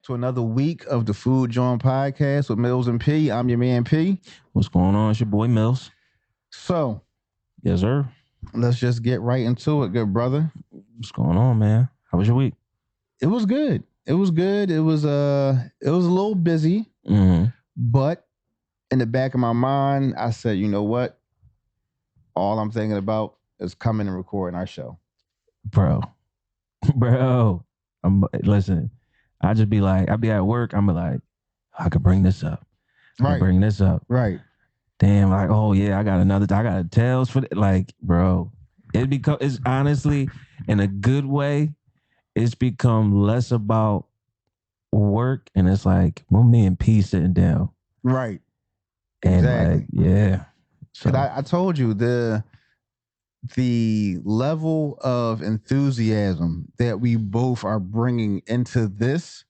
to another week of the Food John Podcast with Mills and P. I'm your man P. What's going on? It's your boy Mills. So Yes, sir. let's just get right into it, good brother. What's going on, man? How was your week? It was good. It was good. It was a little busy, but in the back of my mind, I said, you know what? All I'm thinking about is coming and recording our show. Bro. Listen, I just be like, I be at work, I'm like, I could bring this up. Bring this up. Right. Damn, like, oh yeah, I got a tales for like, bro. It's honestly, in a good way, it's become less about work and it's like, well, me and P sitting down. Right. And exactly. Like, yeah. So I told you the level of enthusiasm that we both are bringing into this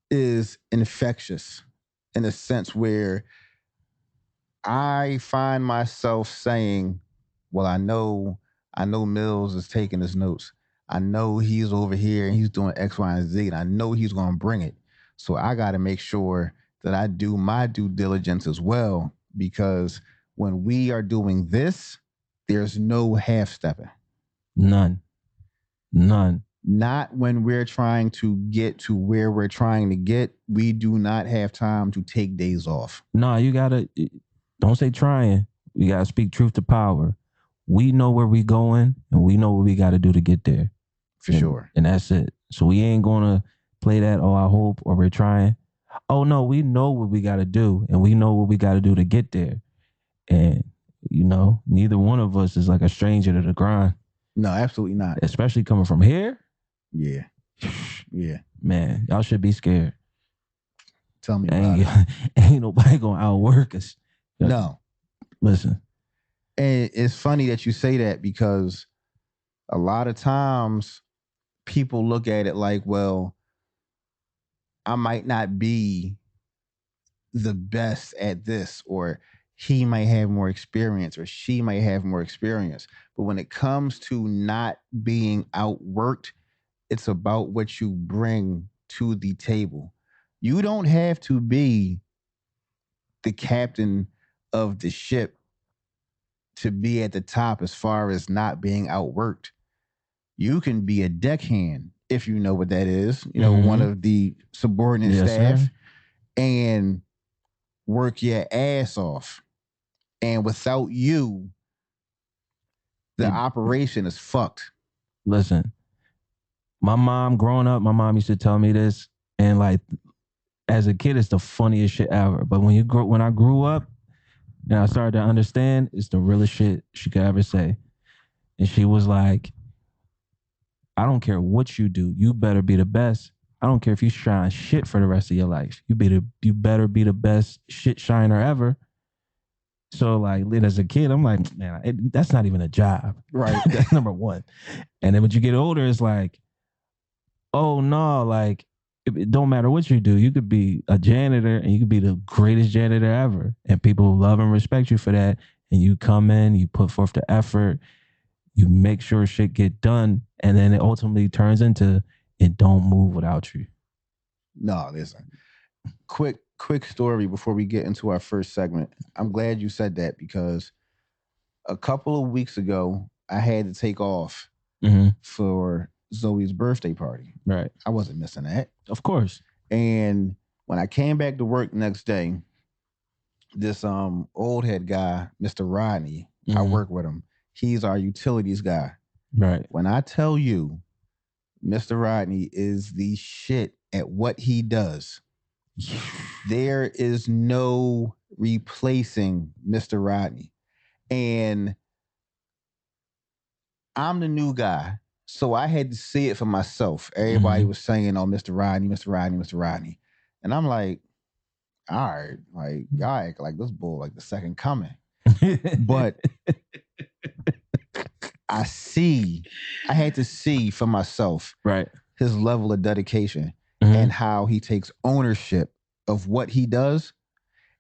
is infectious in a sense where I find myself saying, well, I know Mills is taking his notes. I know he's over here and he's doing X, Y, and Z, and I know he's going to bring it. So I got to make sure that I do my due diligence as well, because when we are doing this, there's no half-stepping. None. Not when we're trying to get to where we're trying to get. We do not have time to take days off. No, you gotta, don't say trying. We gotta speak truth to power. We know where we going and we know what we gotta do to get there. For sure. And that's it. So we ain't gonna play that, oh, I hope, or we're trying. Oh no, we know what we gotta do and we know what we gotta do to get there. And, you know, neither one of us is like a stranger to the grind. No, absolutely not. Especially coming from here. Yeah. Yeah. Man, y'all should be scared. Tell me about it. Ain't nobody gonna outwork us. No. Listen. And it's funny that you say that, because a lot of times people look at it like, well, I might not be the best at this, or he might have more experience, or she might have more experience. But when it comes to not being outworked, it's about what you bring to the table. You don't have to be the captain of the ship to be at the top as far as not being outworked. You can be a deckhand, if you know what that is, you know, one of the subordinate staff, sir. And work your ass off. And without you, the operation is fucked. Listen, my mom growing up, my mom used to tell me this, and like as a kid, it's the funniest shit ever. But when I grew up and I started to understand, it's the realest shit she could ever say. And she was like, I don't care what you do, you better be the best. I don't care if you shine shit for the rest of your life. You better be the best shit shiner ever. So like, as a kid, I'm like, man, that's not even a job. Right. That's number one. And then when you get older, it's like, oh no, like it don't matter what you do. You could be a janitor and you could be the greatest janitor ever. And people love and respect you for that. And you come in, you put forth the effort, you make sure shit get done. And then it ultimately turns into it don't move without you. No, listen. Quick story before we get into our first segment. I'm glad you said that, because a couple of weeks ago, I had to take off for Zoe's birthday party. Right. I wasn't missing that. Of course. And when I came back to work next day, this old head guy, Mr. Rodney, I work with him. He's our utilities guy. Right. When I tell you, Mr. Rodney is the shit at what he does. There is no replacing Mr. Rodney. And I'm the new guy, so I had to see it for myself. Everybody was saying, oh, Mr. Rodney, Mr. Rodney, Mr. Rodney. And I'm like, all right, like, y'all act like this bull, like the second coming. But I had to see for myself, right, his level of dedication and how he takes ownership of what he does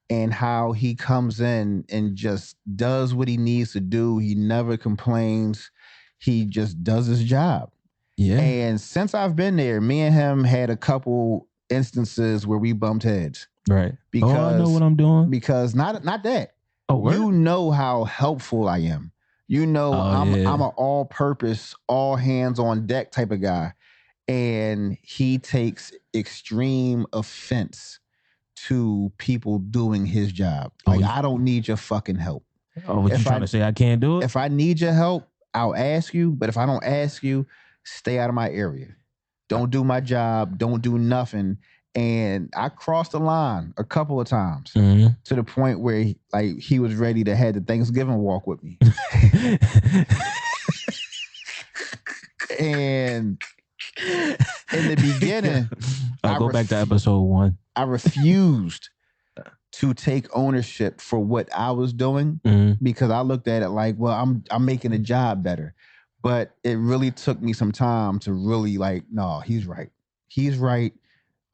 and how he comes in and just does what he needs to do. He never complains. He just does his job. Yeah. And since I've been there, me and him had a couple instances where we bumped heads. Right. Because I know what I'm doing. Because not that. Oh, word? You know how helpful I am. You know I'm an all-purpose, all hands on deck type of guy. And he takes extreme offense to people doing his job. Like, I don't need your fucking help. Oh, what you trying to say? I can't do it? If I need your help, I'll ask you. But if I don't ask you, stay out of my area. Don't do my job. Don't do nothing. And I crossed the line a couple of times to the point where he was ready to have the Thanksgiving walk with me. And in the beginning, I'll go back to episode 1. I refused to take ownership for what I was doing because I looked at it like, well, I'm making the job better. But it really took me some time to really no, he's right. He's right.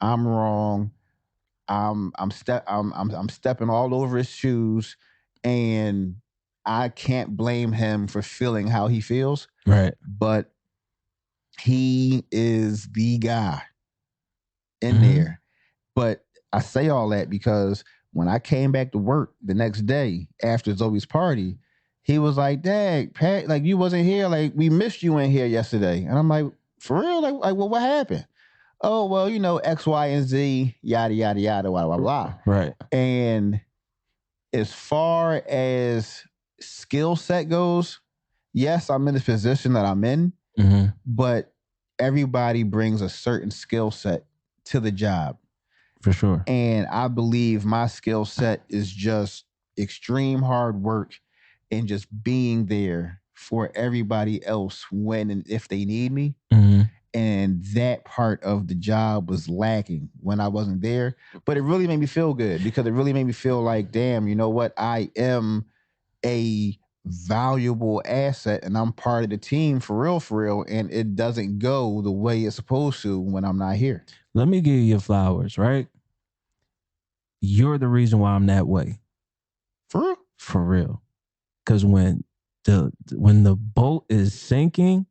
I'm wrong. I'm stepping all over his shoes, and I can't blame him for feeling how he feels. Right. But he is the guy in there. But I say all that because when I came back to work the next day after Zoe's party, he was like, "Dang, Pat, like you wasn't here. Like we missed you in here yesterday." And I'm like, "For real? Like well, what happened?" "Oh, well, you know, X, Y, and Z, yada, yada, yada, blah, blah, blah." Right. And as far as skill set goes, yes, I'm in the position that I'm in, but everybody brings a certain skill set to the job. For sure. And I believe my skill set is just extreme hard work and just being there for everybody else when and if they need me. And that part of the job was lacking when I wasn't there. But it really made me feel good because it really made me feel like, damn, you know what? I am a valuable asset and I'm part of the team for real. And it doesn't go the way it's supposed to when I'm not here. Let me give you your flowers, right? You're the reason why I'm that way. For real? For real. Because when the boat is sinking,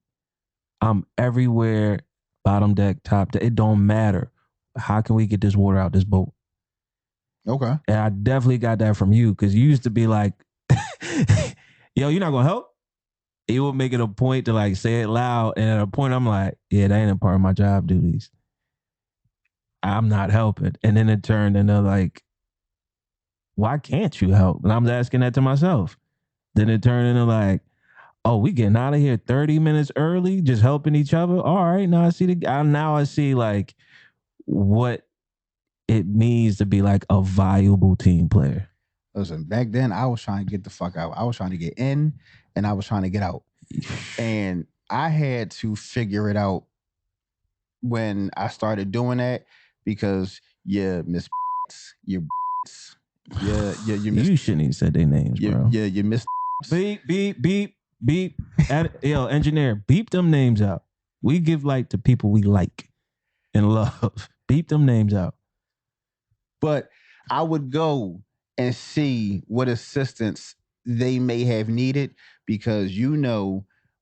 I'm everywhere, bottom deck, top deck. It don't matter. How can we get this water out this boat? Okay. And I definitely got that from you because you used to be like, yo, you're not going to help? You would make it a point to like say it loud. And at a point, I'm like, yeah, that ain't a part of my job duties. I'm not helping. And then it turned into like, why can't you help? And I'm asking that to myself. Then it turned into like, oh, we getting out of here 30 minutes early, just helping each other. All right, now I see like what it means to be like a valuable team player. Listen, back then I was trying to get the fuck out. I was trying to get in and I was trying to get out. And I had to figure it out when I started doing that because you miss you shouldn't even said their names, bro. Yeah, you missed beep. Yo, engineer, beep them names out. We give light to people we like and love. Beep them names out. But I would go and see what assistance they may have needed because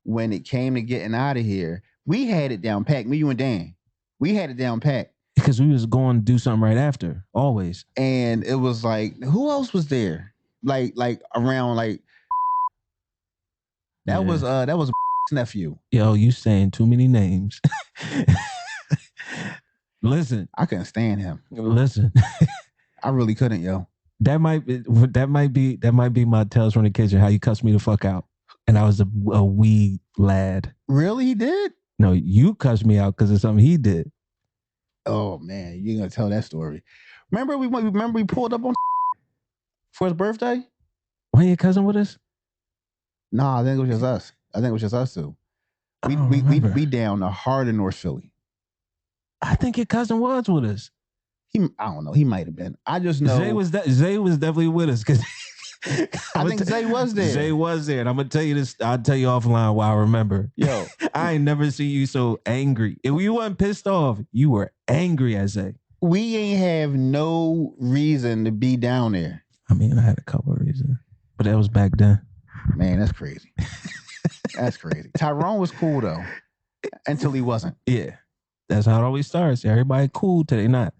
when it came to getting out of here, we had it down packed. Me, you, and Dan. We had it down packed. Because we was going to do something right after, always. And it was like, who else was there? Like around like that was nephew. Yo, you saying too many names. Listen. I couldn't stand him. Listen. I really couldn't, yo. That might be my tales from the kitchen, how you cussed me the fuck out. And I was a wee lad. Really? He did? No, you cussed me out because of something he did. Oh man, you're gonna tell that story. Remember we pulled up on for his birthday? Wasn't your cousin with us? Nah, I think it was just us two. We down the heart of North Philly. I think your cousin was with us. I don't know. He might have been. I just know Zay was definitely with us because I think Zay was there. Zay was there, and I'm gonna tell you this. I'll tell you offline why I remember. Yo, I ain't never seen you so angry. If you weren't pissed off, you were angry at Zay. We ain't have no reason to be down there. I mean, I had a couple of reasons, but that was back then. Man, that's crazy. That's crazy. Tyrone was cool though. until he wasn't. Yeah. That's how it always starts. Everybody cool till they not.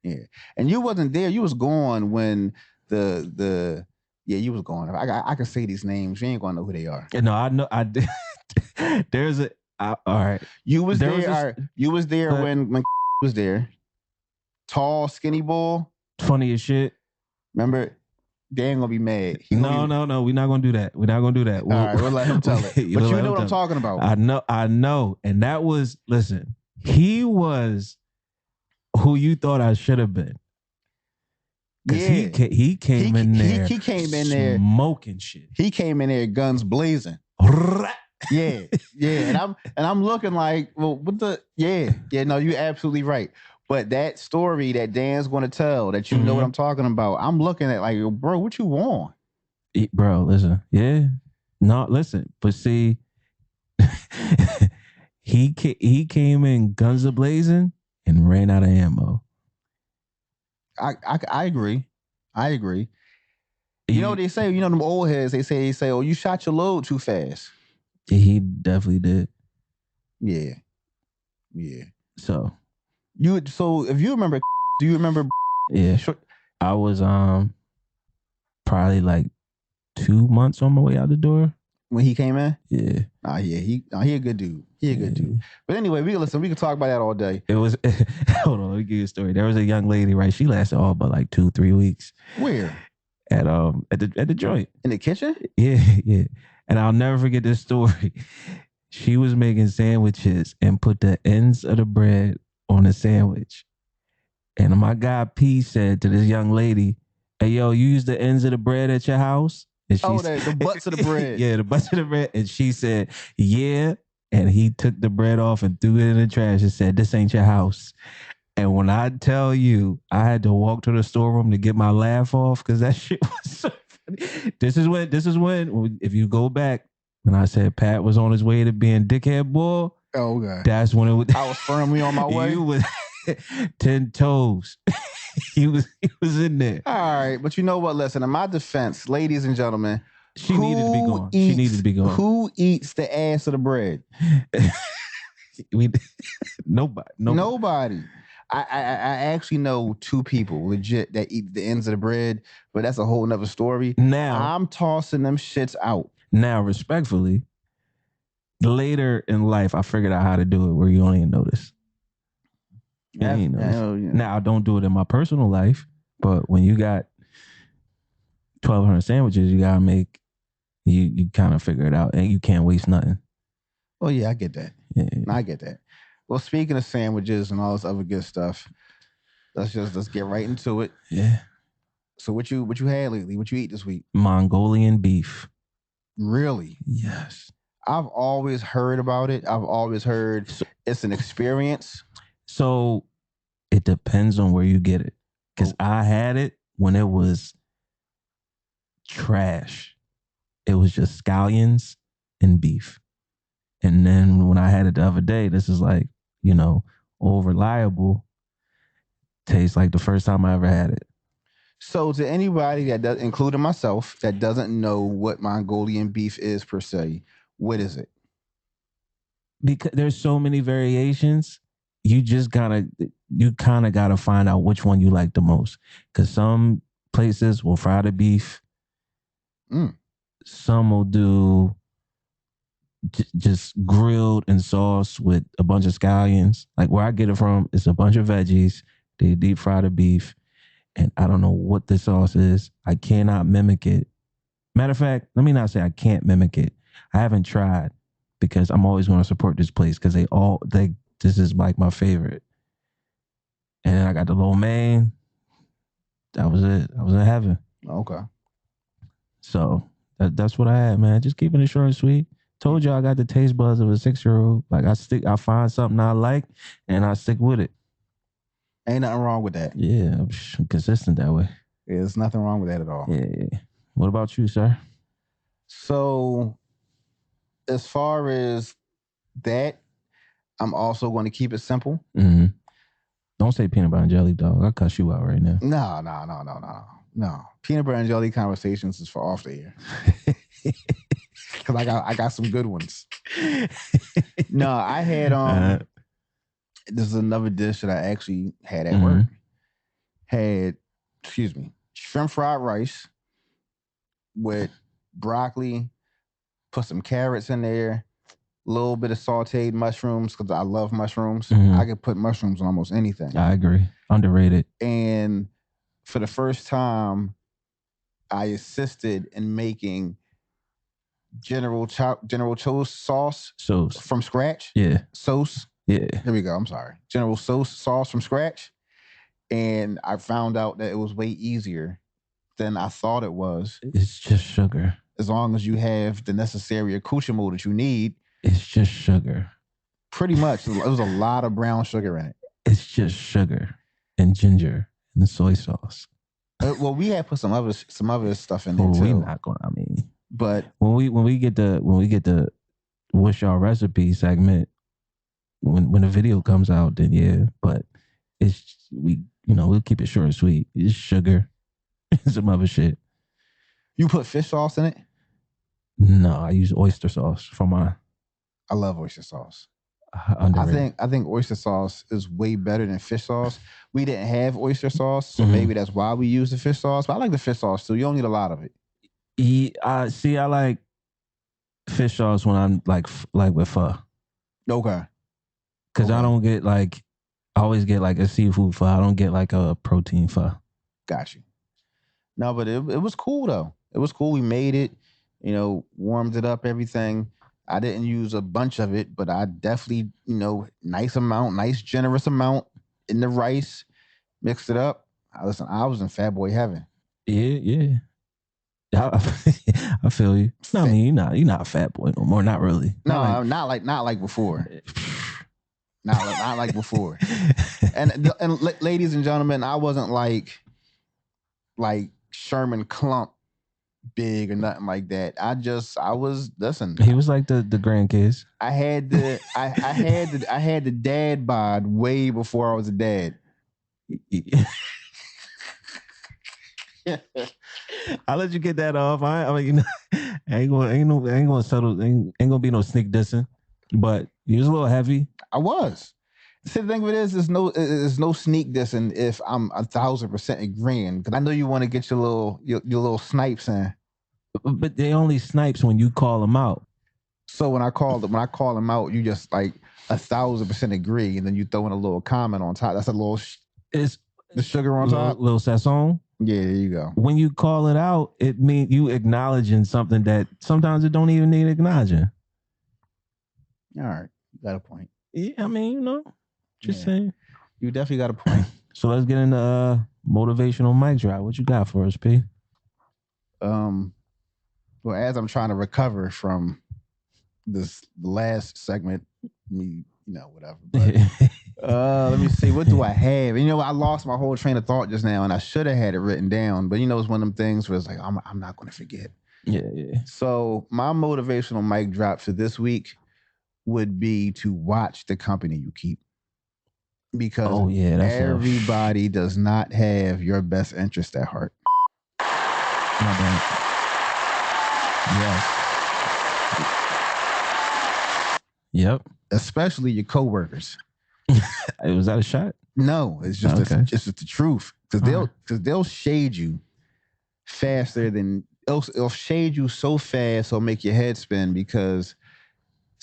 Yeah. And you wasn't there. You was gone when you was gone. I can say these names. You ain't gonna know who they are. No, I know. I did. All right. You was there. You was there when was there. Tall, skinny boy. Funny as shit. Remember, Dan gonna be mad. No. We're not gonna do that. All right, we'll let him tell it. But you know what I'm talking about. I know. And that was, listen, he was who you thought I should have been. Because he came in there. He came in there smoking shit. He came in there guns blazing. Yeah. And I'm looking like, well, what the no, you're absolutely right. But that story that Dan's gonna tell, that you know what I'm talking about, I'm looking at like, bro, what you want? Bro, listen. Yeah. No, listen. But see, he came in guns a blazing and ran out of ammo. I agree. You know what they say? You know them old heads. They say, oh, you shot your load too fast. He definitely did. Yeah. So if you remember, do you remember? Yeah. I was probably like 2 months on my way out the door when he came in. Yeah. He a good dude. He a good dude. But anyway, we can talk about that all day. It was hold on, let me give you a story. There was a young lady, right? She lasted all but like 2-3 weeks. Where? At the joint. In the kitchen? Yeah. And I'll never forget this story. She was making sandwiches and put the ends of the bread on the sandwich. And my guy P said to this young lady, "Hey, yo, you use the ends of the bread at your house?" And she the butts of the bread. Yeah, the butts of the bread. And she said, "Yeah." And he took the bread off and threw it in the trash and said, "This ain't your house." And when I tell you, I had to walk to the storeroom to get my laugh off because that shit was so funny. This is when, if you go back, when I said Pat was on his way to being dickhead boy. Oh, God. That's when it was. I was firmly on my way. You was 10 toes. he was in there. All right. But you know what? Listen, in my defense, ladies and gentlemen, she needed to be gone. Who eats the ass of the bread? Nobody. I actually know 2 people legit that eat the ends of the bread, but that's a whole nother story. Now I'm tossing them shits out. Now, respectfully, later in life, I figured out how to do it where you don't even notice. Yeah. Now, I don't do it in my personal life, but when you got 1,200 sandwiches, you gotta make, you kind of figure it out, and you can't waste nothing. Oh yeah, I get that. Yeah. I get that. Well, speaking of sandwiches and all this other good stuff, let's get right into it. Yeah. So what you had lately? What you eat this week? Mongolian beef. Really? Yes. I've always heard about it. I've always heard it's an experience. So it depends on where you get it. Because I had it when it was trash. It was just scallions and beef. And then when I had it the other day, this is like, old reliable. Tastes like the first time I ever had it. So to anybody that does, including myself, that doesn't know what Mongolian beef is per se, what is it? Because there's so many variations, you kind of gotta find out which one you like the most. Because some places will fry the beef. Some will do just grilled and sauce with a bunch of scallions. Like where I get it from, it's a bunch of veggies. They deep fry the beef. And I don't know what the sauce is. I cannot mimic it. Matter of fact, let me not say I can't mimic it. I haven't tried because I'm always going to support this place because this is like my favorite. And then I got the lo mein. That was it. I was in heaven. Okay. So that's what I had, man. Just keeping it short and sweet. Told you I got the taste buds of a 6-year-old. Like I find something I like and I stick with it. Ain't nothing wrong with that. Yeah, I'm consistent that way. Yeah, there's nothing wrong with that at all. Yeah. What about you, sir? So, as far as that, I'm also going to keep it simple. Mm-hmm. Don't say peanut butter and jelly, dog. I'll cuss you out right now. No. Peanut butter and jelly conversations is for off the air. because I got some good ones. No, I had this is another dish that I actually had at work. Had, excuse me, shrimp fried rice with broccoli, put some carrots in there, a little bit of sauteed mushrooms because I love mushrooms. I could put mushrooms on almost anything. I agree. Underrated. And for the first time, I assisted in making General Tso's sauce from scratch. Yeah. Sauce. Yeah. Here we go. I'm sorry. General Tso's sauce from scratch. And I found out that it was way easier than I thought it was. It's just sugar. As long as you have the necessary accoutrement that you need. It's just sugar. Pretty much. There was a lot of brown sugar in it. It's just sugar and ginger and soy sauce. Well, we had put some other stuff in there too. We're not gonna. But when we get the what's y'all recipe segment, when the video comes out, then yeah. But we'll keep it short and sweet. It's sugar and some other shit. You put fish sauce in it? No, I use oyster sauce for mine. I love oyster sauce. I think oyster sauce is way better than fish sauce. We didn't have oyster sauce, so maybe that's why we use the fish sauce. But I like the fish sauce too. You don't need a lot of it. I like fish sauce when I'm like with pho. Okay. Because I don't get I always get like a seafood pho. I don't get like a protein pho. Got you. No, but it was cool though. It was cool. We made it, warmed it up, everything. I didn't use a bunch of it, but I definitely, nice generous amount in the rice, mixed it up. Listen, I was in fat boy heaven. Yeah. I feel you. No, I mean, you're not a fat boy no more. Not really. No, not like before. not like before. And ladies and gentlemen, I wasn't like Sherman Clump big or nothing like that. Listen. He was like the grandkids. I had the dad bod way before I was a dad. I'll let you get that off. Ain't gonna be no sneak dissing. But you was a little heavy. I was. See, the thing of it is, there's no sneak dissing if I'm 1,000% agreeing, because I know you want to get your little snipes in. But they only snipes when you call them out. So when I call them out, you just like 1,000% agree, and then you throw in a little comment on top. That's a little. It's the sugar on top. Little sazon. Yeah, there you go. When you call it out, it means you acknowledging something that sometimes it don't even need acknowledging. All right, you got a point. Yeah, I mean, just saying. You definitely got a point. So let's get into motivational mic drop. What you got for us, P? Well, as I'm trying to recover from this last segment, whatever. But, let me see. What do I have? I lost my whole train of thought just now, and I should have had it written down. But it's one of them things where it's like I'm not going to forget. Yeah. So my motivational mic drop for this week would be to watch the company you keep, because everybody does not have your best interest at heart. My bad. Yes. Yep. Especially your coworkers. Was that a shot? No, it's just it's just the truth. Because they'll shade you faster than it'll shade you so fast it'll make your head spin, because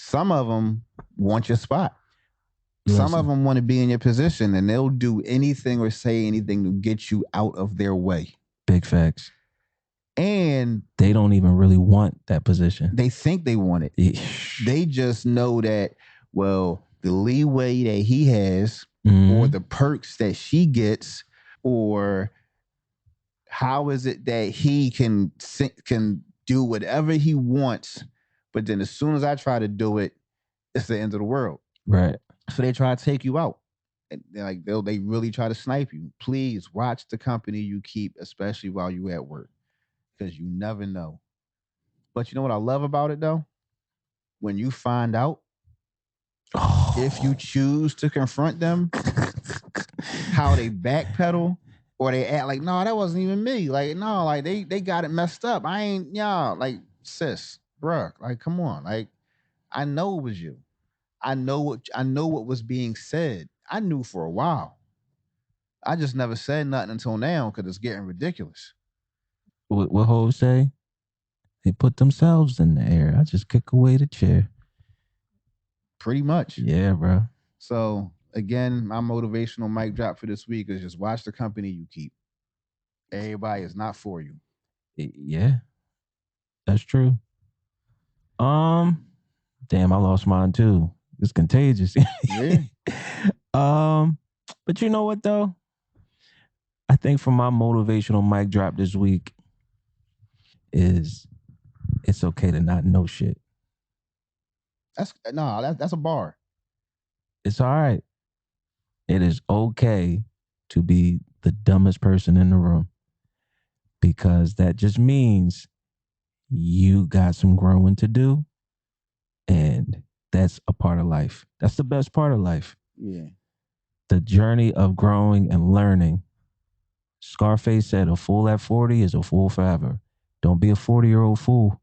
some of them want your spot. Some of them want to be in your position, and they'll do anything or say anything to get you out of their way. Big facts. And they don't even really want that position. They think they want it. They just know that, well, the leeway that he has, or the perks that she gets, or how is it that he can do whatever he wants, but then as soon as I try to do it, it's the end of the world. Right. So they try to take you out. And they really try to snipe you. Please watch the company you keep, especially while you're at work, because you never know. But you know what I love about it though? When you find out, if you choose to confront them, how they backpedal, or they act like, no, that wasn't even me. Like, no, like they got it messed up. I ain't, like, sis, bruh, like come on, like I know it was you. I know what was being said. I knew for a while. I just never said nothing until now because it's getting ridiculous. What Hov say? They put themselves in the air. I just kick away the chair. Pretty much. Yeah, bro. So again, my motivational mic drop for this week is just watch the company you keep. Everybody is not for you. Yeah, that's true. Um, damn, I lost mine too. It's contagious. Yeah. um, but you know what though? I think for my motivational mic drop this week is it's okay to not know shit. That's no, that's a bar. It's all right. It is okay to be the dumbest person in the room because that just means you got some growing to do, and that's a part of life. That's the best part of life. Yeah. The journey of growing and learning. Scarface said a fool at 40 is a fool forever. Don't be a 40-year-old fool.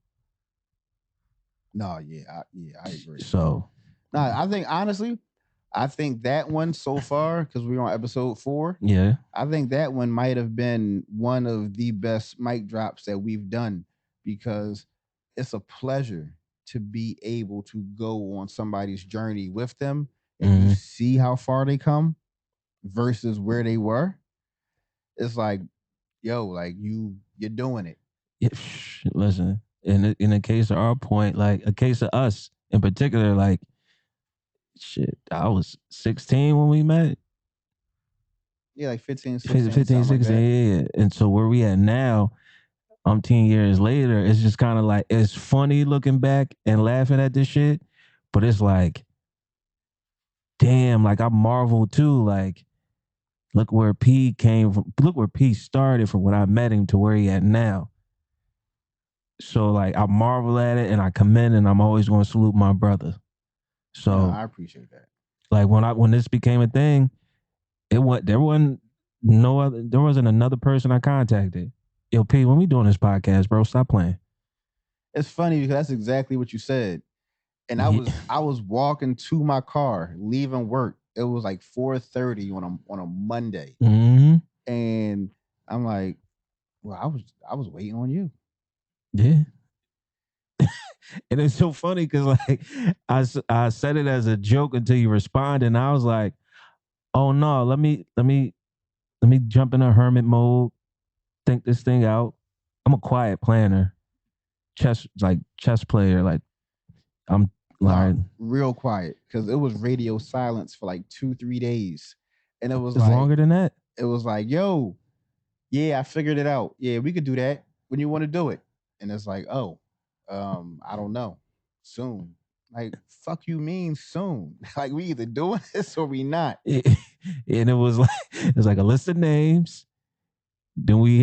No, I agree. So, No, I think honestly, I think that one so far, because we're on episode 4, yeah. I think that one might have been one of the best mic drops that we've done because it's a pleasure to be able to go on somebody's journey with them and you Mhm. see how far they come versus where they were. It's like, yo, like you're doing it. Yeah, listen, in a case of our point, like a case of us in particular, like shit, I was 16 when we met. Yeah, like 15, 16, 15, something like 16, that. yeah, yeah. And so where we at now, 10 years later, it's just kind of like it's funny looking back and laughing at this shit, but it's like, damn, like I marvel too. Like, look where P came from, look where P started from when I met him to where he at now. So like I marvel at it and I commend and I'm always going to salute my brother. No, So I appreciate that. like when this became a thing, there wasn't no other there wasn't another person I contacted. Yo, P, when we doing this podcast, bro, stop playing. It's funny because that's exactly what you said. And I Yeah. was I was walking to my car, leaving work. It was like 4:30 on a Monday. Mm-hmm. And I'm like, well, I was waiting on you. Yeah. And it's so funny because like I said it as a joke until you responded, and I was like, oh no, let me jump in a hermit mode, think this thing out. I'm a quiet planner, chess player. Like I'm No, like real quiet. Cause it was radio silence for like 2, 3 days. And it's longer than that. it was like, yo, yeah, I figured it out. Yeah, we could do that when you want to do it. And it's like, oh, I don't know. Soon. Like, fuck you mean soon. Like we either doing this or we not. It- and it was like a list of names. Then we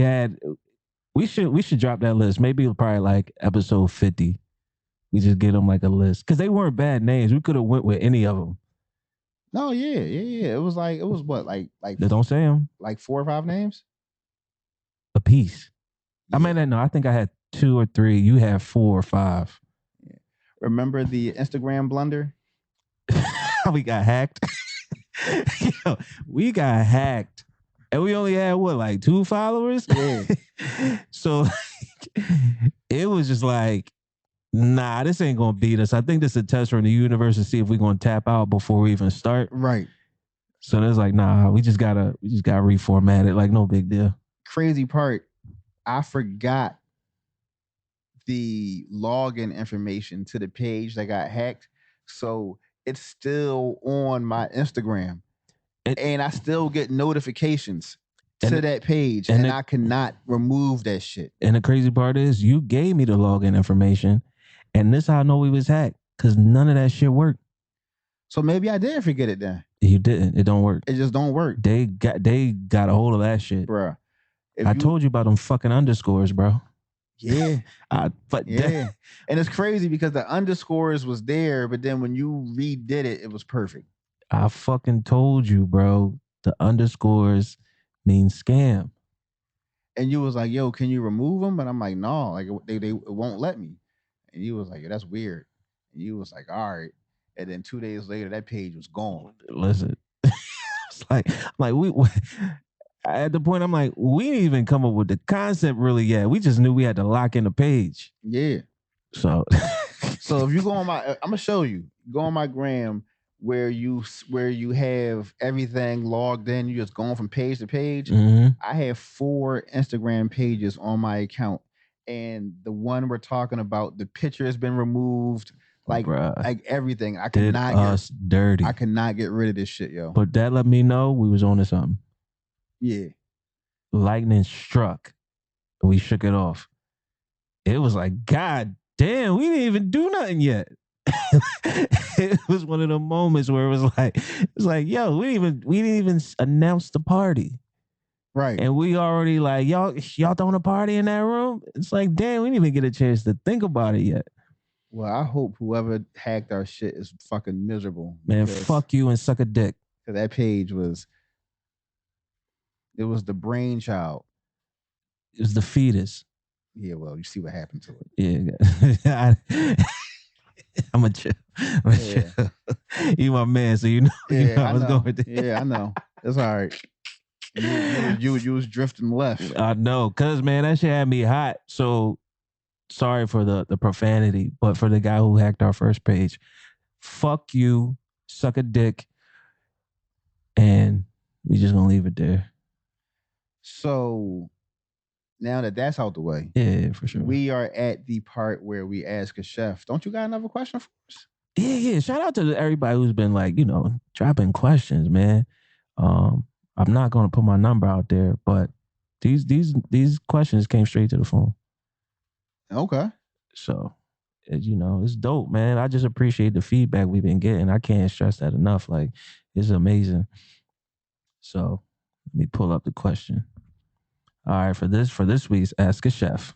should drop that list. Maybe probably like episode 50. We just get them like a list because they weren't bad names. We could have went with any of them. No, yeah. It was like it was what, They don't say them like 4 or 5 names? a piece. I Yeah. mean, no, I think I had 2 or 3. You had 4 or 5. Yeah. Remember the Instagram blunder? We got hacked. Yo, we got hacked. And we only had what, like 2 followers? Yeah. So like, it was just like, nah, this ain't gonna beat us. I think this is a test from the universe to see if we're gonna tap out before we even start. Right. So there's like, nah, we just gotta reformat it. Like, no big deal. Crazy part, I forgot the login information to the page that got hacked. So it's still on my Instagram. And And I still get notifications to and that page. and And it, I cannot remove that shit. and the crazy part is you gave me the login information, and this how I know we was hacked. Cause none of that shit worked. So maybe I did forget it then. You didn't. It don't work. It just don't work. They got a hold of that shit. Bruh. If I you told you about them fucking underscores, bro. Yeah. But Yeah. And it's crazy because the underscores was there, but then when you redid it, it was perfect. I fucking told you, bro. The underscores mean scam. And you was like, yo, can you remove them? And I'm like, no, like it won't let me. And you was like, "Yo, that's weird." And you was like, "All right." And then 2 days later, that page was gone. Listen, it's like we at the point I'm like, we didn't even come up with the concept really yet. We just knew we had to lock in the page. Yeah. So So if you go on my, I'm gonna show you. Go on my gram where you have everything logged in. You just going from page to page. Mhm. I have 4 Instagram pages on my account, and the one we're talking about, the picture has been removed. Like Bruh, like everything. did us dirty. I cannot get rid of this shit, yo. But that let me know we was on to something. Yeah. Lightning struck. And we shook it off. It was like, God damn, we didn't even do nothing yet. It was one of the moments where it was like, yo, we didn't even announce the party. Right. And we already like, y'all throwing a party in that room? It's like, damn, we didn't even get a chance to think about it yet. Well, I hope whoever hacked our shit is fucking miserable. Man, fuck you and suck a dick. That page was the brainchild. It was the fetus. Yeah, well, you see what happened to it. Yeah. I'm a chill. You my man, so you know I was going there. Yeah, I know. It's all right. You was drifting left. I know, cause man, that shit had me hot. So sorry for the profanity, but for the guy who hacked our first page, fuck you, suck a dick, and we just gonna leave it there. So now that that's out the way, yeah, for sure, we are at the part where we ask a chef. Don't you got another question for us? Yeah. Shout out to everybody who's been like, dropping questions, man. I'm not gonna put my number out there, but these questions came straight to the phone. Okay. So, it's dope, man. I just appreciate the feedback we've been getting. I can't stress that enough. Like, it's amazing. So, let me pull up the question. All right, for this week's Ask a Chef.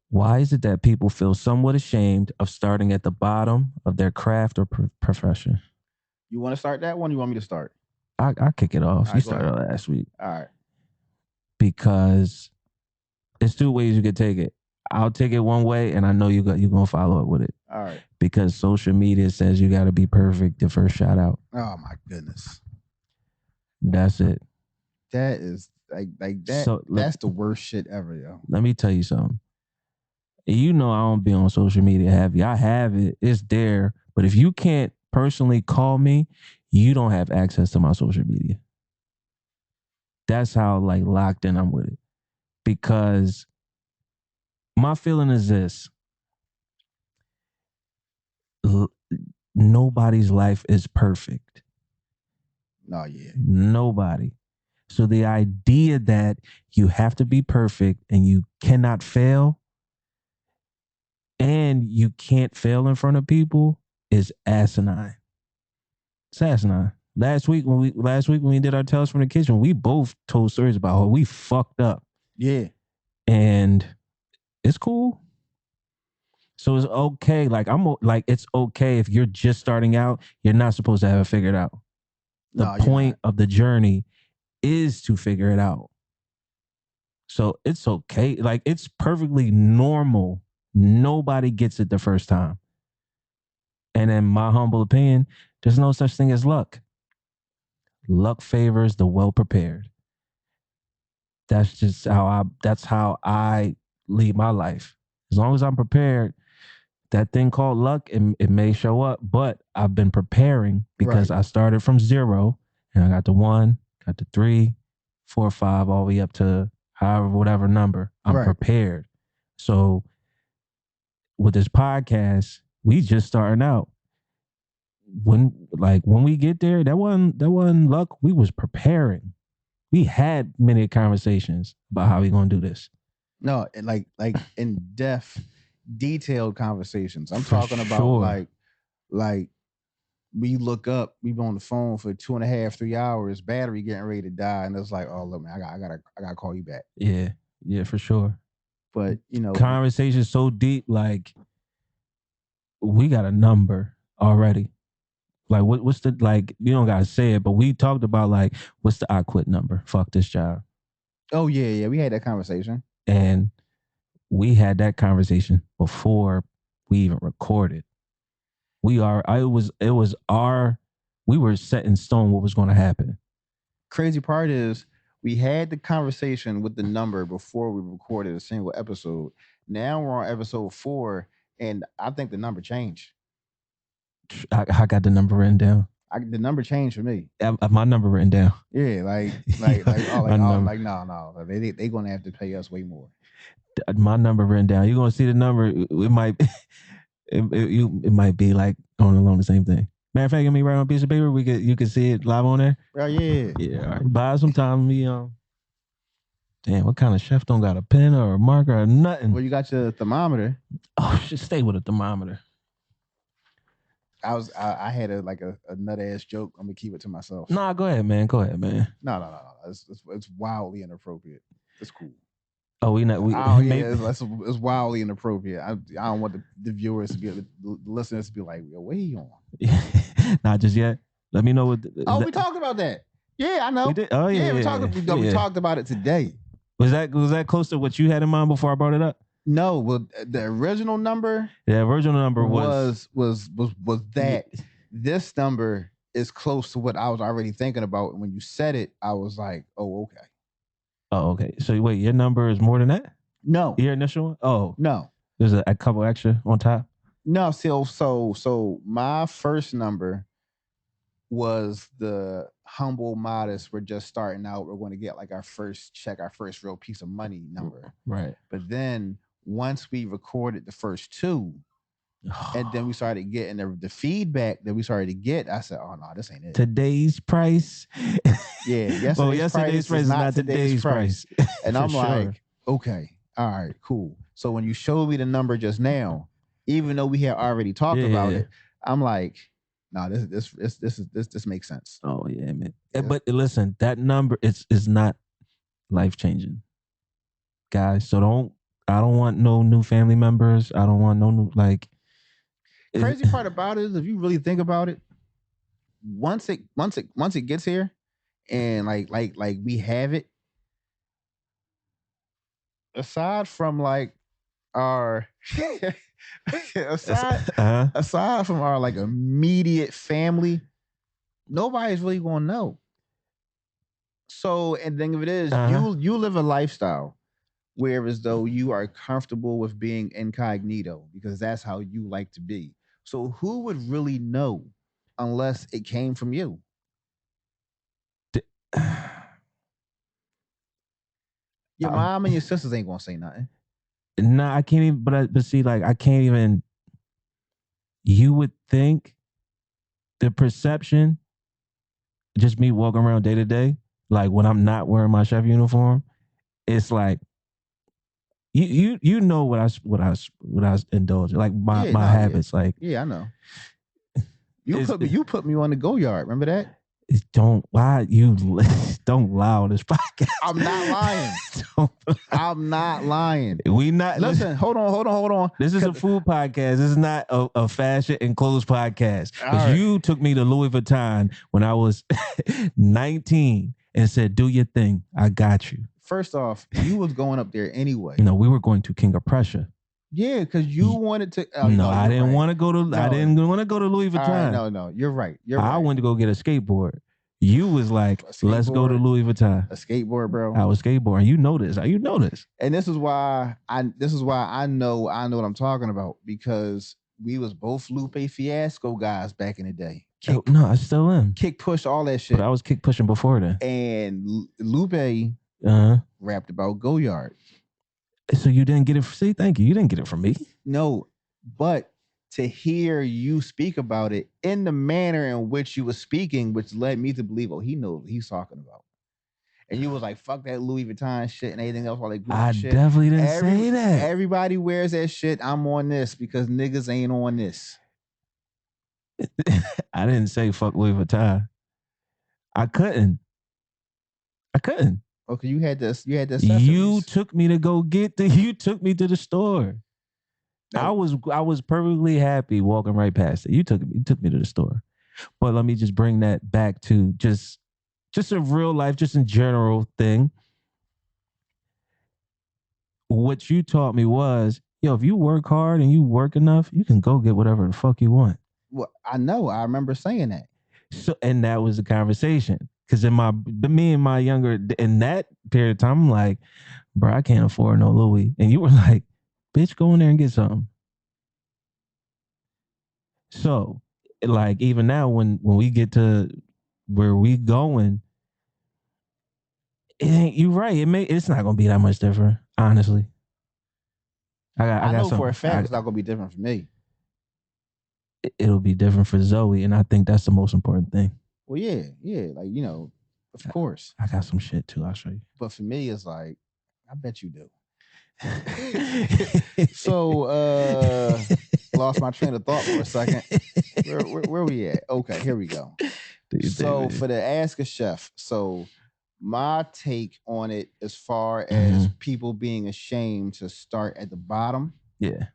Why is it that people feel somewhat ashamed of starting at the bottom of their craft or profession? You want to start that one? Or you want me to start? I kick it off. You started last week. All right. Because there's 2 ways you could take it. I'll take it one way, and I know you're gonna follow up with it. All right. Because social media says you got to be perfect the first shout out. Oh my goodness. That's it. That is like that. So, that's the worst shit ever, yo. Let me tell you something. I don't be on social media heavy. I have it. It's there. But if you can't personally call me, you don't have access to my social media. That's how locked in I'm with it. Because my feeling is this. Nobody's life is perfect. No, yeah. Nobody. So the idea that you have to be perfect and you cannot fail and you can't fail in front of people is asinine. It's asinine. Last week when we did our Tales from the Kitchen, we both told stories about how we fucked up. Yeah. And it's cool. So it's okay. It's okay if you're just starting out. You're not supposed to have it figured out. The point of the journey is to figure it out. So it's okay. It's perfectly normal. Nobody gets it the first time. And in my humble opinion, there's no such thing as luck. Luck favors the well-prepared. That's how I lead my life. As long as I'm prepared, that thing called luck, it may show up, but I've been preparing because I started from 0 and I got to 1, got to 3, 4, 5, all the way up to whatever number. I'm prepared. So with this podcast, we just starting out. When we get there, that wasn't luck. We was preparing. We had many conversations about how we gonna do this. No, like in depth, detailed conversations. I'm talking about like we look up, we've been on the phone for 2.5, 3 hours, battery getting ready to die, and it's like, oh look, man, I gotta call you back. Yeah, for sure. But conversations so deep, we got a number already. What's the you don't gotta say it, but we talked about what's the I quit number? Fuck this job. Oh yeah, we had that conversation. And we had that conversation before we even recorded. We were set in stone what was going to happen. Crazy part is we had the conversation with the number before we recorded a single episode. Now we're on episode 4, and I think the number changed. I got the number written down. The number changed for me. My number written down. Yeah, no. They gonna have to pay us way more. My number written down. You're gonna see the number. It might, it might be like on along the same thing. Matter of fact, let me write on a piece of paper. You can see it live on there. Oh yeah. Yeah. All right. Buy some time. Damn, what kind of chef don't got a pen or a marker or nothing? Well, you got your thermometer. Oh, just stay with a thermometer. I had a nut ass joke. I'm gonna keep it to myself. Nah, go ahead, man. No. It's wildly inappropriate. It's cool. Oh, it's wildly inappropriate. I don't want the viewers to be the listeners to be like, yo, what are you on? Not just yet. Let me know what. We talked about that. Yeah, I know. We did? Oh yeah. We talked about it today. Was that close to what you had in mind before I brought it up? No, well, the original number. The original number was that. This number is close to what I was already thinking about. And when you said it, I was like, oh, okay. Oh, okay. So wait, your number is more than that? No. Your initial one? Oh. No. There's a couple extra on top? No, so my first number was the humble, modest. We're just starting out. We're going to get like our first check, our first real piece of money number. Right. But then once we recorded the first 2, and then we started getting the feedback that we started to get, I said, oh, no, this ain't it. Today's price? Yeah. Yesterday's price is not today's price. And I'm like, okay, all right, cool. So when you showed me the number just now, even though we had already talked about it, I'm like, no, this makes sense. Oh, yeah, man. Yeah. But listen, that number is not life-changing, guys. So I don't want no new family members. I don't want no new, like. Crazy part about it is, if you really think about it, once it gets here, and like we have it, aside from like our aside from our like immediate family, nobody's really gonna know. So, and then if it is, you live a lifestyle where as though you are comfortable with being incognito because that's how you like to be. So who would really know unless it came from you? Your mom and your sisters ain't gonna say nothing. Nah, I can't even. But see, like, I can't even. You would think the perception, just me walking around day to day, like when I'm not wearing my chef uniform, it's like you know what I indulge, like my habits. Yeah. Like, yeah, I know. You put me on the go yard. Remember that? Don't lie on this podcast. I'm not lying. I'm not lying. We not listen. Hold on. This is a food podcast. This is not a fashion and clothes podcast. Because right. You took me to Louis Vuitton when I was 19 and said, "Do your thing. I got you." First off, you was going up there anyway. No, we were going to King of Prussia. Yeah, because you wanted to. No, I didn't want to go to. No. I didn't want to go to Louis Vuitton. Right, no, you're right. I went to go get a skateboard. You was like, let's go to Louis Vuitton. A skateboard, bro. I was skateboarding. You know this. You know this. And this is why I know what I'm talking about, because we was both Lupe Fiasco guys back in the day. No, I still am. Kick push, all that shit. But I was kick pushing before then. And Lupe rapped about Goyard. So you didn't get it. See, thank you. You didn't get it from me. No, but to hear you speak about it in the manner in which you were speaking, which led me to believe, oh, he knows what he's talking about. And you was like, fuck that Louis Vuitton shit and anything else. All that I shit. Definitely didn't say that. Everybody wears that shit. I'm on this because niggas ain't on this. I didn't say fuck Louis Vuitton. I couldn't. Okay, you had this. You took me to go get you took me to the store. No. I was perfectly happy walking right past it. You took me to the store. But let me just bring that back to just a real life, just in general thing. what you taught me was, yo, if you work hard and you work enough, you can go get whatever the fuck you want. Well, I know. I remember saying that. So, and that was the conversation. Because me and my younger, in that period of time, I'm like, bro, I can't afford no Louis. And you were like, bitch, go in there and get something. So, like, even now, when we get to where we going, it ain't, you right. It's not gonna be that much different, honestly. I know for a fact it's not gonna be different for me. It'll be different for Zoe, and I think that's the most important thing. Well, yeah, like of course. I got some shit too. I'll show you. But for me, it's like, I bet you do. So, lost my train of thought for a second. Where we at? Okay, here we go. So for the Ask a Chef, so my take on it, as far as people being ashamed to start at the bottom. Yeah.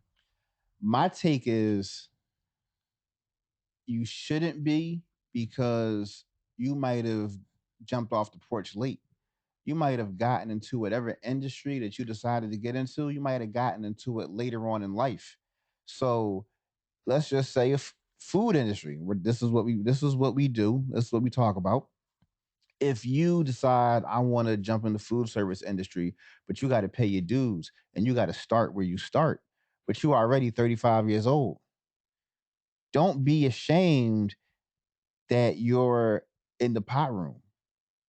My take is, you shouldn't be, because you might have jumped off the porch late. You might have gotten into whatever industry that you decided to get into. You might have gotten into it later on in life. So let's just say a food industry, where this is what we do. This is what we talk about. If you decide, I want to jump in the food service industry, but you got to pay your dues and you got to start where you start, but you are already 35 years old. Don't be ashamed that you're in the pot room,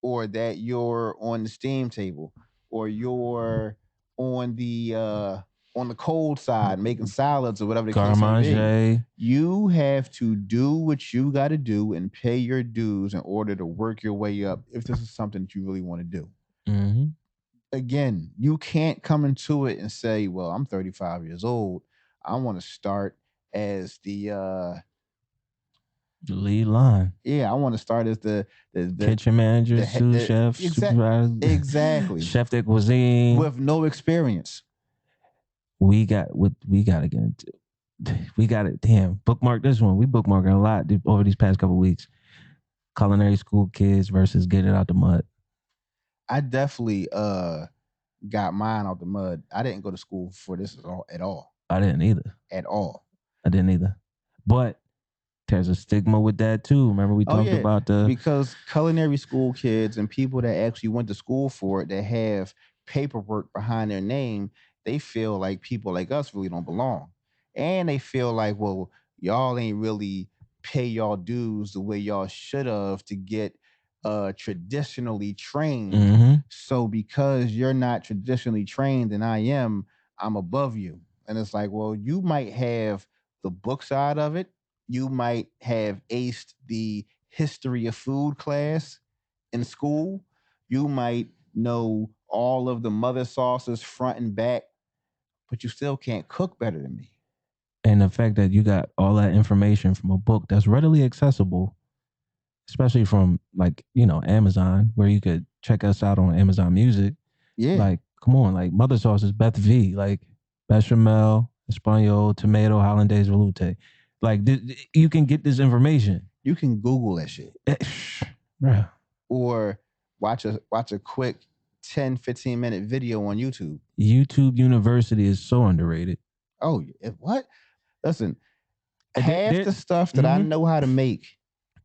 or that you're on the steam table, or you're on the cold side making salads or whatever the case may be. You have to do what you got to do and pay your dues in order to work your way up, if this is something that you really want to do. Mm-hmm. Again, you can't come into it and say, well, I'm 35 years old, I want to start as the lead line. Yeah, I want to start as the kitchen manager, sous chef, supervisor, exactly, chef de cuisine, with no experience. We got to get into. We got it. Damn, bookmark this one. We bookmarking a lot over these past couple of weeks. Culinary school kids versus get it out the mud. I definitely got mine out the mud. I didn't go to school for this at all. I didn't either. At all. I didn't either. But there's a stigma with that too. Remember we talked about because culinary school kids and people that actually went to school for it, that have paperwork behind their name, they feel like people like us really don't belong. And they feel like, well, y'all ain't really pay y'all dues the way y'all should have to get traditionally trained. Mm-hmm. So because you're not traditionally trained and I am, I'm above you. And it's like, well, you might have the book side of it. You might have aced the history of food class in school. You might know all of the mother sauces front and back, but you still can't cook better than me. And the fact that you got all that information from a book that's readily accessible, especially from Amazon, where you could check us out on Amazon Music. Yeah. Like, come on, like mother sauces, Beth V, like bechamel, Espanol, tomato, hollandaise, velouté. Like, you can get this information. You can Google that shit. Bruh. Or watch a quick 10, 15-minute video on YouTube. YouTube University is so underrated. Oh, what? Listen, half the stuff that I know how to make,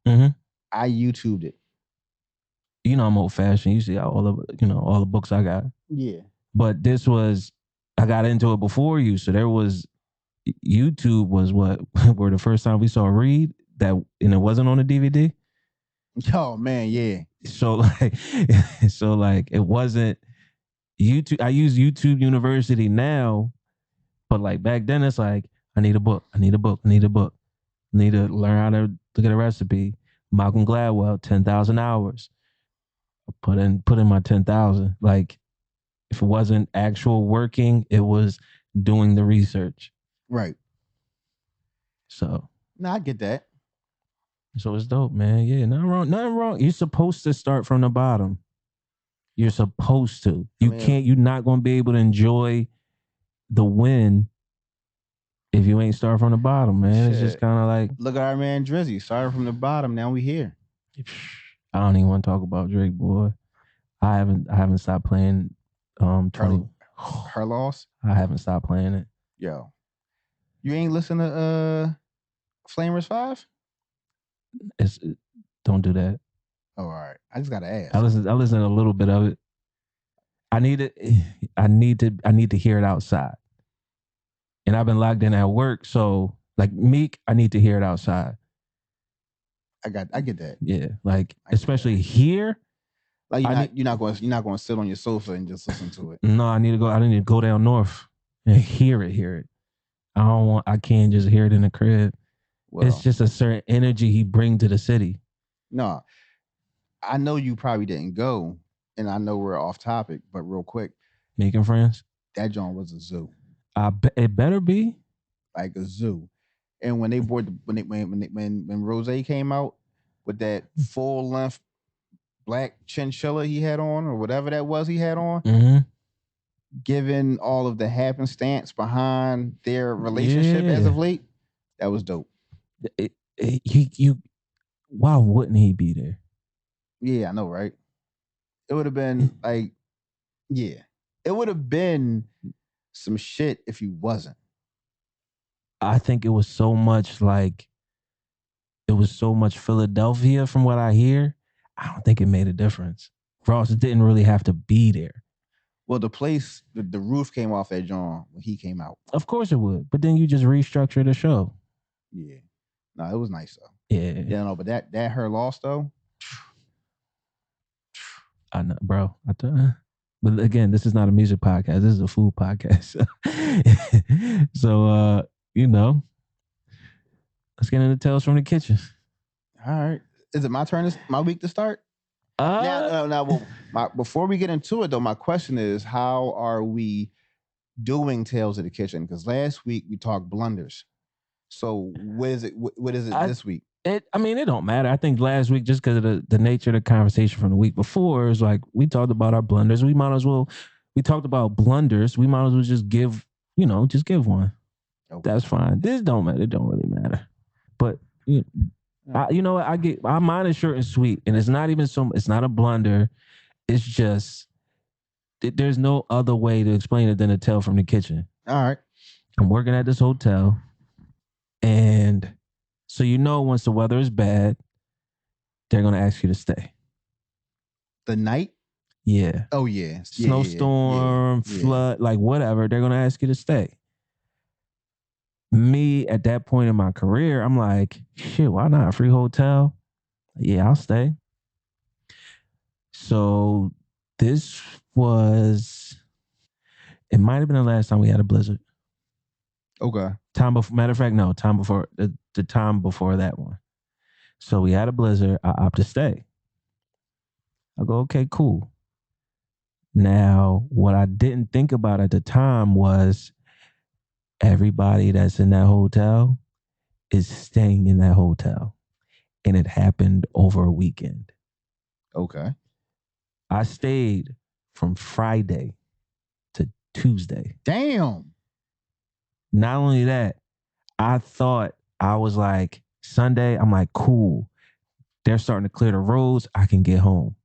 I YouTubed it. You know I'm old fashioned. You see all the books I got. Yeah. But I got into it before you, so there was YouTube was where the first time we saw Reed, and it wasn't on the DVD. Oh man, yeah. So like it wasn't YouTube. I use YouTube University now, but like back then it's like I need a book. I need to learn how to look at a recipe. Malcolm Gladwell, 10,000 hours. I put in my 10,000. Like if it wasn't actual working, it was doing the research. Right. So. No, I get that. So it's dope, man. Yeah, nothing wrong. You're supposed to start from the bottom. You're supposed to. You're not going to be able to enjoy the win if you ain't start from the bottom, man. Shit. It's just kind of like, look at our man Drizzy, starting from the bottom. Now we here. I don't even want to talk about Drake, boy. I haven't stopped playing 20. Her Loss. I haven't stopped playing it. Yo, you ain't listen to Flamers 5? It's don't do that. Oh, all right. I just gotta ask. I listen to a little bit of it. I need to hear it outside. And I've been locked in at work, so like Meek, I need to hear it outside. I get that. Yeah, like especially here. Like you're not going to sit on your sofa and just listen to it. No, I need to go down north and hear it. I can't just hear it in the crib. Well, it's just a certain energy he brings to the city. No, I know you probably didn't go, and I know we're off topic, but real quick, Making Friends. That joint was a zoo. It better be like a zoo. And when they bought when Rose came out with that full length black chinchilla he had on, or whatever that was he had on, given all of the happenstance behind their relationship as of late, that was dope. Why wouldn't he be there? Yeah, I know, right? It would have been like, yeah, it would have been some shit if he wasn't. I think it was so much Philadelphia from what I hear. I don't think it made a difference. Ross didn't really have to be there. Well, the place, the roof came off that joint when he came out. Of course it would. But then you just restructure the show. Yeah. No, it was nice though. Yeah. Yeah, no, but that Her Loss though. I know, bro. But again, this is not a music podcast. This is a food podcast. So let's get into Tales from the Kitchen. All right. Is it my turn? My week to start? Before we get into it, though, my question is, how are we doing Tales of the Kitchen? Because last week we talked blunders. So what is it? What is it this week? It don't matter. I think last week, just because of the nature of the conversation from the week before, is like we talked about our blunders. We talked about blunders. We might as well just give one. Okay. That's fine. This don't matter. It don't really matter. But mine is short and sweet, and it's not even it's not a blunder. It's just there's no other way to explain it than a tale from the kitchen. All right. I'm working at this hotel, and so once the weather is bad, they're gonna ask you to stay. The night? Yeah. Oh yeah. Snowstorm, flood, like whatever. They're gonna ask you to stay. Me at that point in my career, I'm like, shit, why not? A free hotel? Yeah, I'll stay. So it might have been the last time we had a blizzard. Okay. Matter of fact, no, time before the time before that one. So we had a blizzard. I opt to stay. I go, okay, cool. Now, what I didn't think about at the time was everybody that's in that hotel is staying in that hotel. And it happened over a weekend. Okay. I stayed from Friday to Tuesday. Damn. Not only that, I thought I was like, Sunday, I'm like, cool. They're starting to clear the roads. I can get home.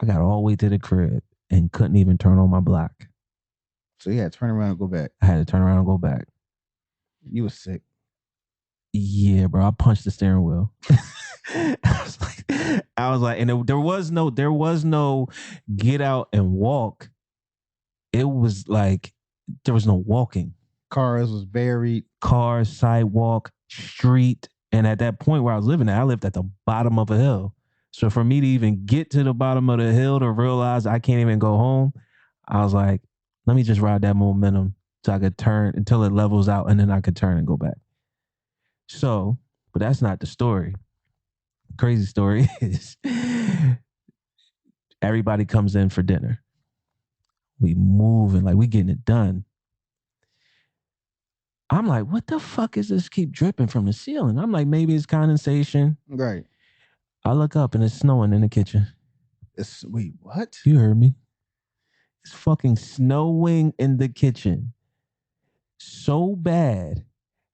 I got all the way to the crib and couldn't even turn on my block. So you had to turn around and go back. I had to turn around and go back. You was sick. Yeah, bro. I punched the steering wheel. I was like, and there was no get out and walk. It was like there was no walking. Cars was buried. Cars, sidewalk, street. And at that point where I was living at, I lived at the bottom of a hill. So for me to even get to the bottom of the hill to realize I can't even go home, I was like, let me just ride that momentum so I could turn until it levels out, and then I could turn and go back. So, but that's not the story. Crazy story is everybody comes in for dinner. We moving, like we getting it done. I'm like, what the fuck is this keep dripping from the ceiling? I'm like, maybe it's condensation. Right. I look up and it's snowing in the kitchen. Wait, what? You heard me. It's fucking snowing in the kitchen. So bad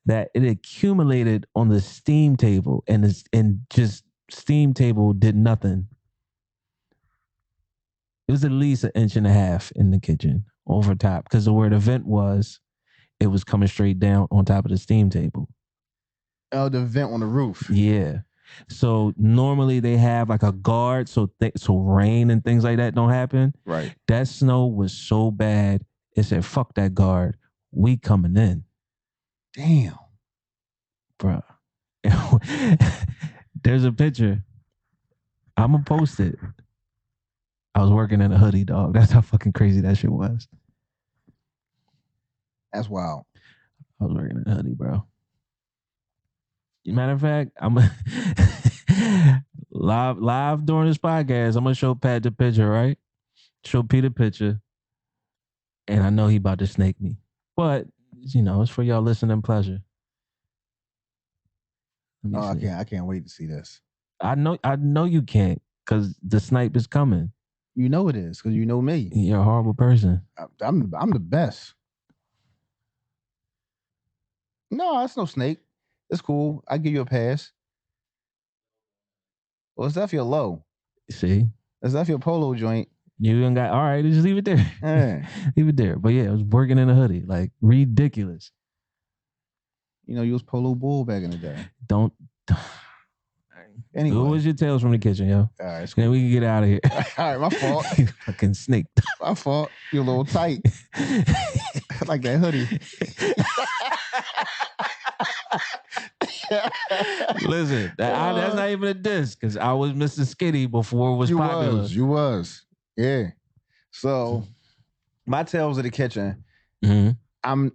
that it accumulated on the steam table, and just steam table did nothing. It was at least 1.5 inches in the kitchen over top because where the vent was, it was coming straight down on top of the steam table. Oh, the vent on the roof. Yeah. So normally they have like a guard so rain and things like that don't happen. Right. That snow was so bad. It said, "Fuck that guard. We coming in." Damn. Bruh. There's a picture. I'm gonna post it. I was working in a hoodie, dog. That's how fucking crazy that shit was. That's wild. I was working in a hoodie, bro. Matter of fact, I'm live during this podcast. I'm gonna show Pat the picture, right? Show Pete the picture, and I know he about to snake me, but you know it's for y'all listening pleasure. Oh, I can't wait to see this. I know you can't because the snipe is coming. You know it is because you know me. You're a horrible person. I'm the best. No, that's no snake. It's cool. I give you a pass. Well, it's definitely a low. See, It's definitely a polo joint. you done got all right. Just leave it there. Yeah. Leave it there. But yeah, I was working in a hoodie, like ridiculous. You know, you was Polo Bull back in the day. Don't. Anyway. What was your tales from the kitchen, yo? All right, Then we can get out of here. All right, my fault. You fucking snake. My fault. You're a little tight. Like that hoodie. Listen, that's not even a diss because I was Mr. Skinny before it was popular. You was. Yeah. So my tales of the kitchen, Mm-hmm. I'm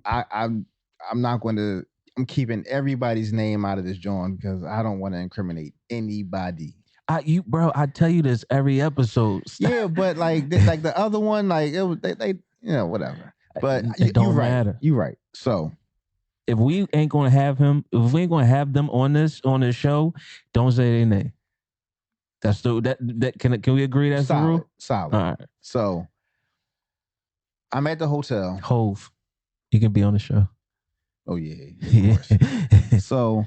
not going to. I'm keeping everybody's name out of this joint because I don't want to incriminate anybody. I tell you this every episode. Yeah, but like the other one, like it was they whatever. But it don't you're right. matter. You're right. So if we ain't gonna have them on this show, don't say their name. That's that can we agree that's solid, the rule? Solid. All right. So I'm at the hotel. Hove, you can be on the show. Oh yeah, of course. So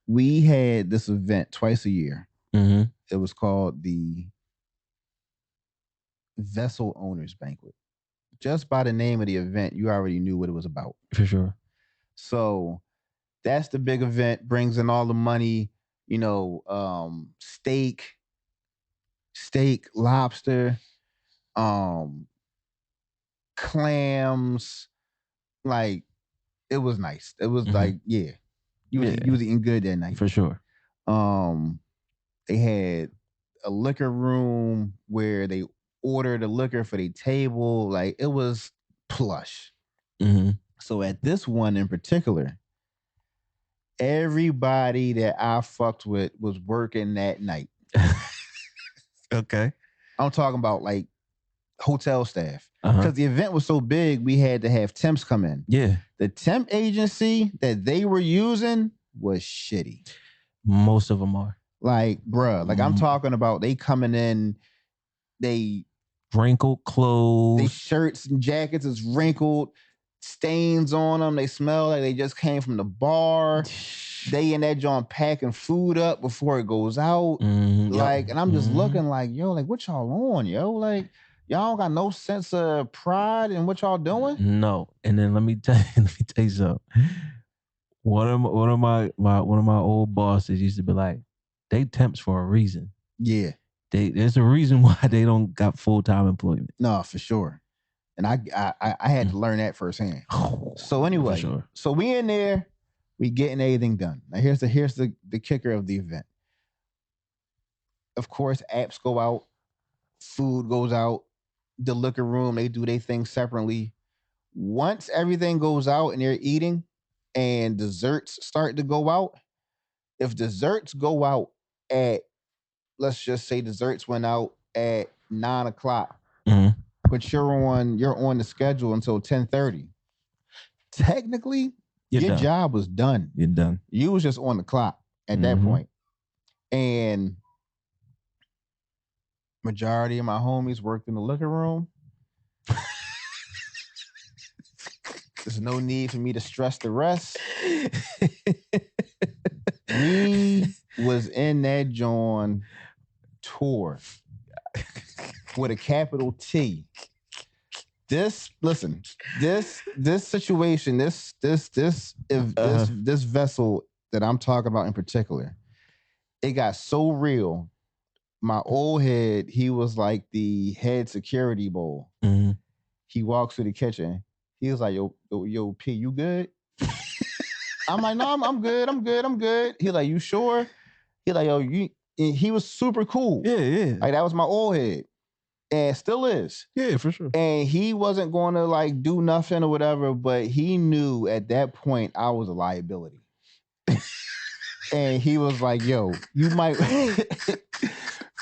we had this event twice a year. Mm-hmm. It was called the Vessel Owners Banquet. Just by the name of the event, you already knew what it was about. For sure. So that's the big event, brings in all the money, you know, steak, lobster, clams, like it was nice. It was like, yeah. You was eating good that night. For sure. They had a liquor room where they ordered the liquor for their table. Like it was plush. Mm-hmm. So at this one in particular, everybody that I fucked with was working that night. Okay. I'm talking about like hotel staff. Because the event was so big, we had to have temps come in. Yeah. The temp agency that they were using was shitty. Most of them are. Like, bruh, like I'm talking about they coming in, they wrinkled clothes. They shirts and jackets is wrinkled, stains on them. They smell like they just came from the bar. They in that joint packing food up before it goes out. Like, and I'm just looking like, yo, like what y'all on, yo? Like, y'all don't got no sense of pride in what y'all doing? No. And then let me tell you something. One of my old bosses used to be like, they temps for a reason. Yeah. There's a reason why they don't got full-time employment. No, for sure. And I had to learn that firsthand. So anyway, sure. So we in there, we getting everything done. Now here's the kicker of the event. Of course, apps go out, food goes out, the liquor room, they do their thing separately. Once everything goes out and they're eating and desserts start to go out, if desserts go out at, let's just say desserts went out at 9:00, but you're on the schedule until 10:30. Technically, your job was done. You're done. You was just on the clock at that point. And majority of my homies worked in the liquor room. There's no need for me to stress the rest. We was in that joint tour with a capital T. This listen, this situation, this vessel that I'm talking about in particular, it got so real. My old head, he was like the head security bull. Mm-hmm. He walks through the kitchen. He was like, yo, P, you good? I'm like, no, I'm good. He like, you sure? He like, yo, you. And he was super cool. Yeah. Like that was my old head, and still is. Yeah, for sure. And he wasn't going to like do nothing or whatever, but he knew at that point I was a liability. And he was like, yo, you might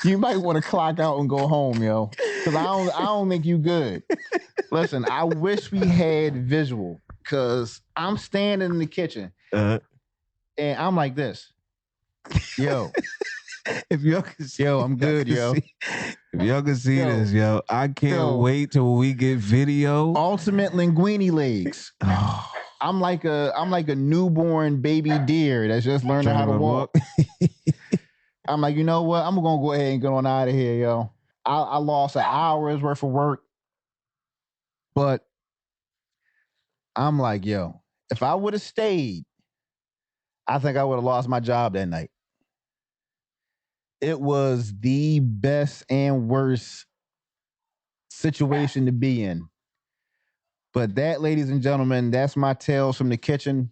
want to clock out and go home, yo. Cause I don't think you good. Listen, I wish we had visual, cause I'm standing in the kitchen and I'm like this. Yo. If y'all can see, I'm good, yo. If y'all can see this, yo, I can't wait till we get video. Ultimate linguine legs. I'm like a newborn baby deer that's just learning how to walk. I'm like, you know what? I'm gonna go ahead and get on out of here, yo. I lost an hour's worth of work, but I'm like, yo, if I would have stayed, I think I would have lost my job that night. It was the best and worst situation to be in. But that, ladies and gentlemen, that's my tales from the kitchen.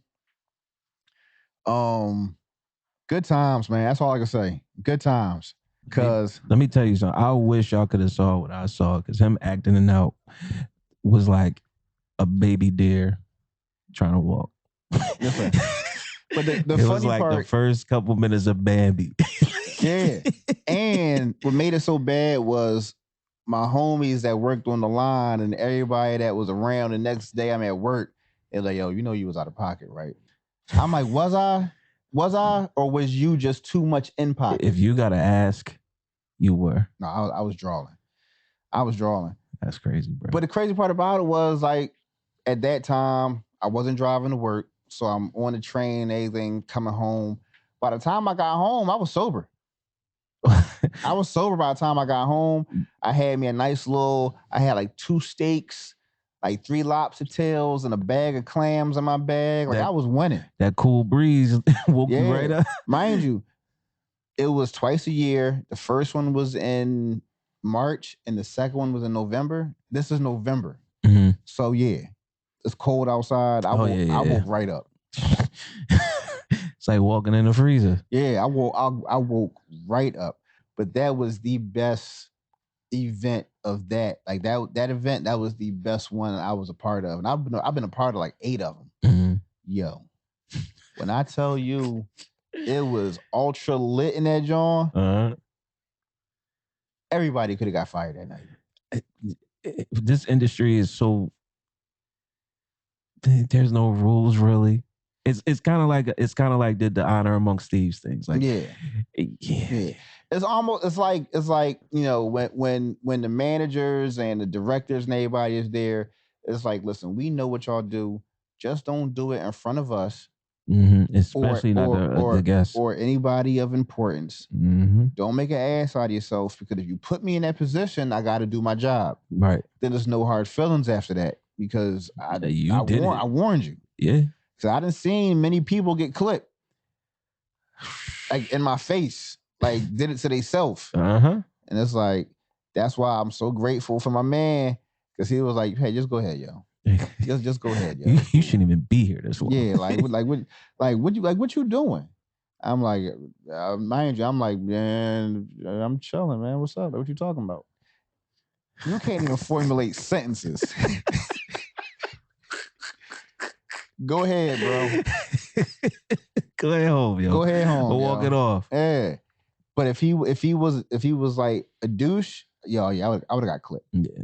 Good times, man. That's all I can say. Good times. Cause let me tell you something. I wish y'all could have saw what I saw, because him acting it out was like a baby deer trying to walk. Listen, but the it funny was like part, the first couple minutes of Bambi. Yeah. And what made it so bad was my homies that worked on the line and everybody that was around the next day I'm at work, they're like, yo, you know you was out of pocket, right? I'm like, was I? Or was you just too much in pocket? If you got to ask, you were. No, I was drawing. That's crazy, bro. But the crazy part about it was, like, at that time, I wasn't driving to work. So I'm on the train, everything, coming home. By the time I got home, I was sober. I was sober by the time I got home. I had me a nice I had like 2 steaks, like 3 lobster tails, and a bag of clams in my bag. Like, I was winning. That cool breeze woke you right up. Mind you, it was twice a year. The first one was in March, and the second one was in November. This is November. Mm-hmm. So, yeah, it's cold outside. I woke right up. It's like walking in the freezer. Yeah, I woke right up. But that was the best event of that. Like that event, that was the best one I was a part of. And I've been a part of like 8 of them. Mm-hmm. Yo, when I tell you it was ultra lit in that joint, everybody could have got fired that night. This industry is so, there's no rules really. It's kind of like the honor amongst thieves things. Like yeah. It's like you know, when the managers and the directors and everybody is there, it's like, listen, we know what y'all do. Just don't do it in front of us. Mm-hmm. Especially not the guests or anybody of importance. Mm-hmm. Don't make an ass out of yourself, because if you put me in that position, I got to do my job. Right. Then there's no hard feelings after that, because I warned you. Yeah. So I done seen many people get clipped, like in my face, like did it to themselves. And it's like, that's why I'm so grateful for my man, because he was like, hey, just go ahead, yo. Just go ahead, yo. You shouldn't even be here this long. Yeah, what you doing? I'm like, mind you, I'm like, man, I'm chilling, man. What's up? What you talking about? You can't even formulate sentences. Go ahead, bro. Go ahead home, yo. Go ahead home. Or walk it off. Yeah. But if he was like a douche, I would have got clipped. Yeah.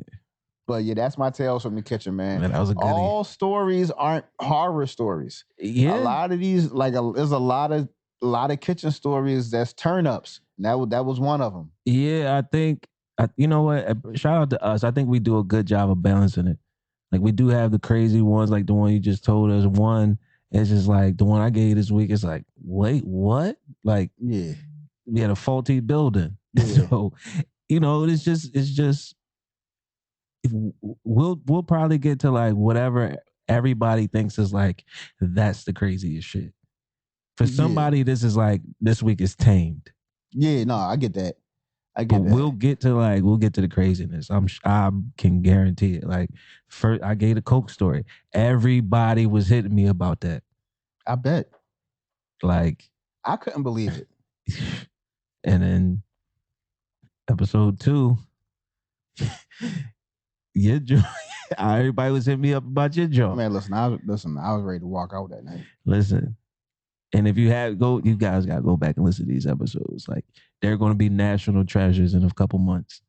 But yeah, that's my tales from the kitchen, man. That was a goodie. All stories aren't horror stories. Yeah. A lot of these, there's a lot of kitchen stories that's turn ups. That was one of them. Yeah, I think, you know what? Shout out to us. I think we do a good job of balancing it. Like, we do have the crazy ones, like the one you just told us. One is just like the one I gave you this week. It's like, wait, what? Like, yeah, we had a faulty building. Yeah. So, you know, it's just we'll probably get to like whatever everybody thinks is like that's the craziest shit. For somebody, this is like this week is tamed. Yeah, no, I get that. But we'll get to the craziness. I can guarantee it. Like first, I gave the Coke story. Everybody was hitting me about that. I bet. Like I couldn't believe it. And then episode 2, your joint. Everybody was hitting me up about your joint. Man, listen, I was ready to walk out that night. Listen. And if you guys got to go back and listen to these episodes. Like, they're going to be national treasures in a couple months.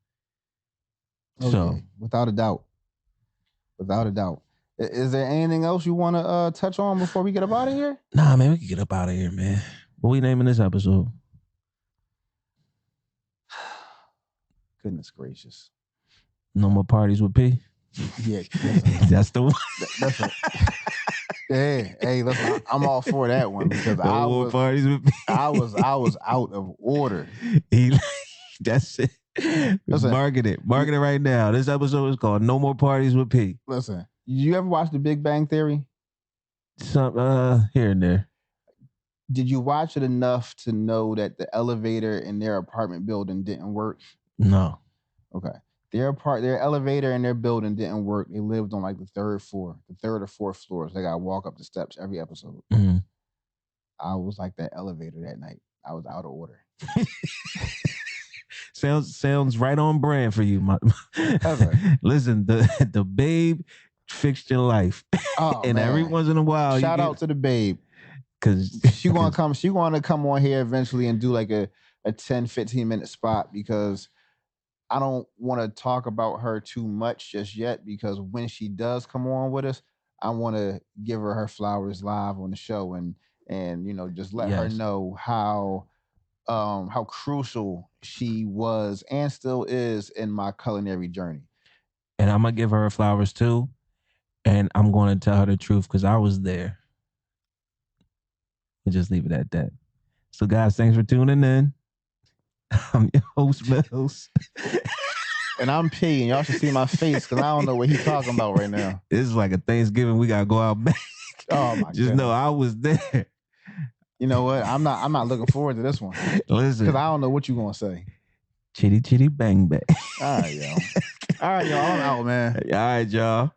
Okay. So, without a doubt. Is there anything else you want to touch on before we get up out of here? Nah, man, we can get up out of here, man. What we naming this episode? Goodness gracious. No more parties with P? Yeah. That's the one. That's a, hey, listen, I'm all for that one because no more parties with P. I was out of order. That's it. Listen, market it right now. This episode is called No More Parties with P. Listen, you ever watch The Big Bang Theory? Some here and there. Did you watch it enough to know that the elevator in their apartment building didn't work? No. Okay. Their elevator in their building didn't work. They lived on like the third or fourth floor. So they gotta walk up the steps every episode. Mm-hmm. I was like that elevator that night. I was out of order. Sounds right on brand for you. Listen, the babe fixed your life. Oh, and man. every once in a while, shout out to the babe. Cause she wanna come on here eventually and do like a 10-15 minute spot because I don't want to talk about her too much just yet because when she does come on with us, I want to give her flowers live on the show and just let her know how crucial she was and still is in my culinary journey. And I'm gonna give her flowers too, and I'm going to tell her the truth because I was there. We'll just leave it at that. So, guys, thanks for tuning in. I'm your host, Mills. And I'm P, and y'all should see my face because I don't know what he's talking about right now. This is like a Thanksgiving. We gotta go out back. Oh my! Just know I was there. You know what? I'm not looking forward to this one. Listen, because I don't know what you're gonna say. Chitty chitty bang bang. All right, y'all. I'm out, man. All right, y'all.